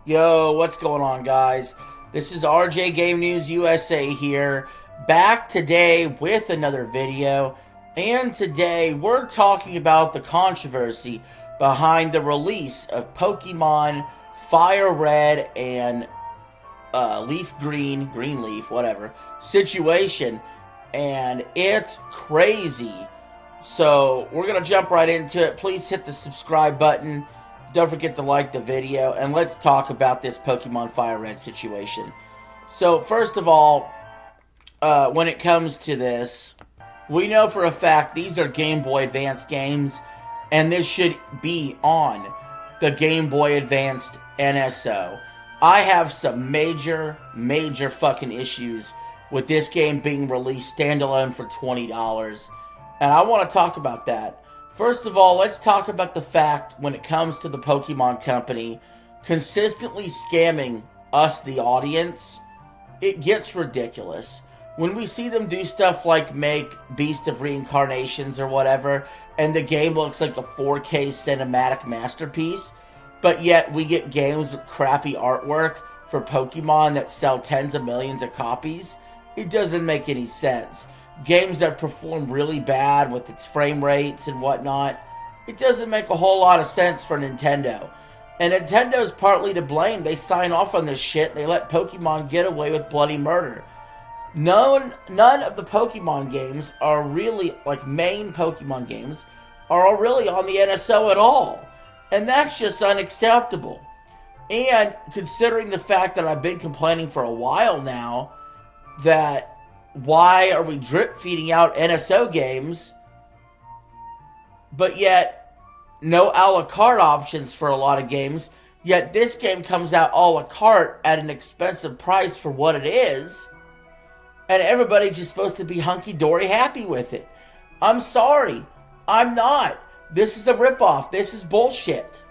Yo, what's going on, guys? This is RJ Game News USA here, back today with another video. And today we're talking about the controversy behind the release of Pokemon FireRed and LeafGreen, Greenleaf, whatever, situation. And it's crazy. So we're going to jump right into it. Please hit the subscribe button. Don't forget to like the video, and let's talk about this Pokemon FireRed situation. So, first of all, when it comes to this, we know for a fact these are Game Boy Advance games, and this should be on the Game Boy Advanced NSO. I have some major fucking issues with this game being released standalone for $20, and I want to talk about that. First of all, let's talk about the fact when it comes to the Pokemon Company consistently scamming us, the audience. It gets ridiculous. When we see them do stuff like make Beast of Reincarnations or whatever, and the game looks like a 4K cinematic masterpiece, but yet we get games with crappy artwork for Pokemon that sell tens of millions of copies, it doesn't make any sense. Games that perform really bad with its frame rates and whatnot, it doesn't make a whole lot of sense for Nintendo. And Nintendo's partly to blame. They sign off on this shit. They let Pokemon get away with bloody murder. None of the Pokemon games are really, like main Pokemon games, are really on the NSO at all. And that's just unacceptable. And considering the fact that I've been complaining for a while now that why are we drip feeding out NSO games, but yet no a la carte options for a lot of games, yet this game comes out a la carte at an expensive price for what it is, and everybody's just supposed to be hunky-dory happy with it. I'm sorry. I'm not. This is a ripoff. This is bullshit.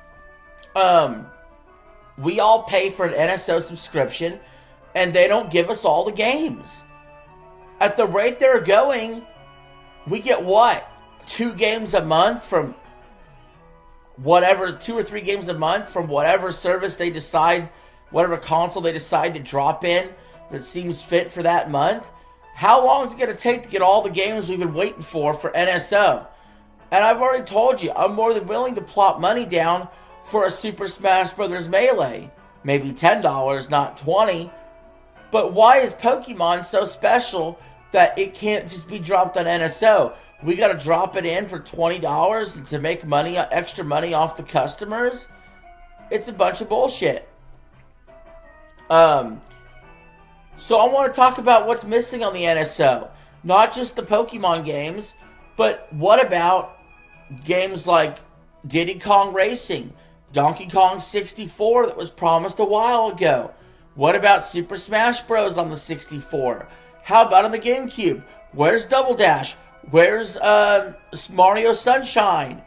We all pay for an NSO subscription, and they don't give us all the games. At the rate they're going, we get what? 2 games a month from whatever, 2 or 3 games a month from whatever service they decide, whatever console they decide to drop in that seems fit for that month. How long is it going to take to get all the games we've been waiting for NSO? And I've already told you, I'm more than willing to plop money down for a Super Smash Bros. Melee. Maybe $10, not $20. But why is Pokemon so special that it can't just be dropped on NSO? We gotta drop it in for $20 to make money, extra money off the customers? It's a bunch of bullshit. So I want to talk about what's missing on the NSO. Not just the Pokemon games, but what about games like Diddy Kong Racing, Donkey Kong 64 that was promised a while ago? What about Super Smash Bros. On the 64? How about on the GameCube? Where's Double Dash? Where's Mario Sunshine?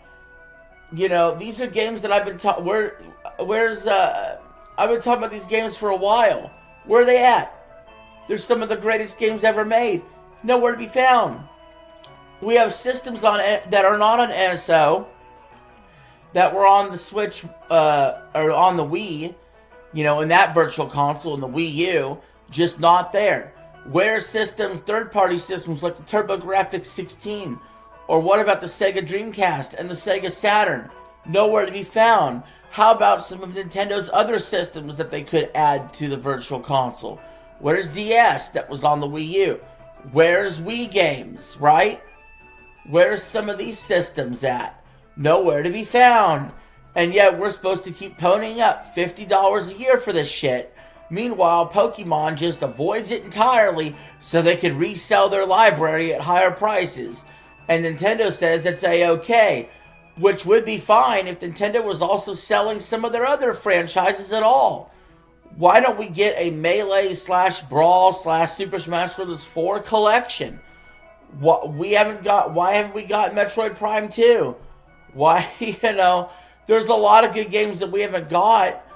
You know, these are games that I've been talking. I've been talking about these games for a while. Where are they at? They're some of the greatest games ever made. Nowhere to be found. We have systems on that are not on NSO that were on the Switch or on the Wii. You know, in that virtual console, in the Wii U, just not there. Where systems, third-party systems like the TurboGrafx 16? Or what about the Sega Dreamcast and the Sega Saturn? Nowhere to be found. How about some of Nintendo's other systems that they could add to the virtual console? Where's DS that was on the Wii U? Where's Wii games, right? Where's some of these systems at? Nowhere to be found. And yet we're supposed to keep ponying up $50 a year for this shit. Meanwhile, Pokemon just avoids it entirely so they could resell their library at higher prices. And Nintendo says it's a-okay, which would be fine if Nintendo was also selling some of their other franchises at all. Why don't we get a Melee / Brawl / Super Smash Bros. 4 collection? Why haven't we got Metroid Prime 2? Why, there's a lot of good games that we haven't got,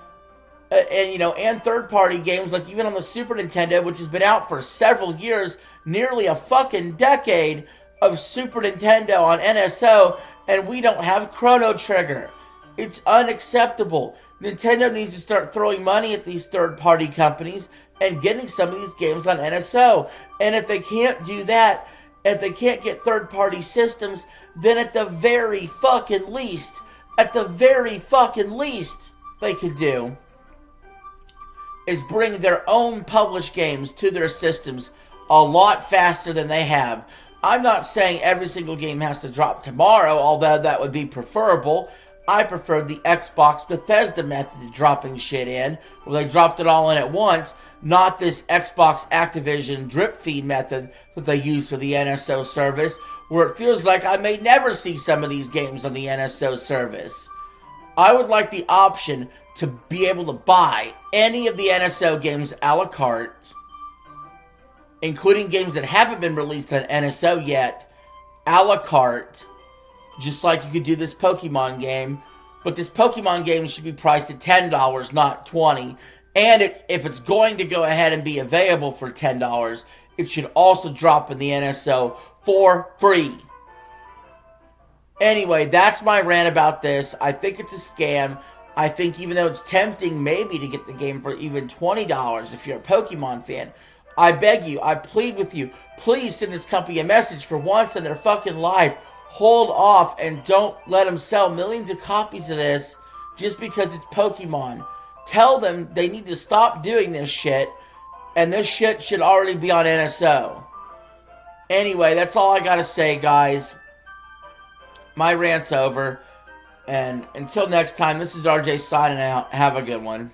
and third-party games, like even on the Super Nintendo, which has been out for several years, nearly a fucking decade of Super Nintendo on NSO, and we don't have Chrono Trigger. It's unacceptable. Nintendo needs to start throwing money at these third-party companies and getting some of these games on NSO. And if they can't do that, if they can't get third-party systems, then at the very fucking least, they could do is bring their own published games to their systems a lot faster than they have. I'm not saying every single game has to drop tomorrow, although that would be preferable. I prefer the Xbox Bethesda method of dropping shit in, where they dropped it all in at once, not this Xbox Activision drip feed method that they use for the NSO service, where it feels like I may never see some of these games on the NSO service. I would like the option to be able to buy any of the NSO games a la carte, including games that haven't been released on NSO yet, a la carte, just like you could do this Pokemon game. But this Pokemon game should be priced at $10, not $20. And if it's going to go ahead and be available for $10, it should also drop in the NSO for free. Anyway, that's my rant about this. I think it's a scam. I think even though it's tempting maybe to get the game for even $20 if you're a Pokemon fan, I beg you, I plead with you, please send this company a message for once in their fucking life. Hold off and don't let them sell millions of copies of this just because it's Pokemon. Tell them they need to stop doing this shit, and this shit should already be on NSO. Anyway, that's all I gotta say, guys. My rant's over. And until next time, this is RJ signing out. Have a good one.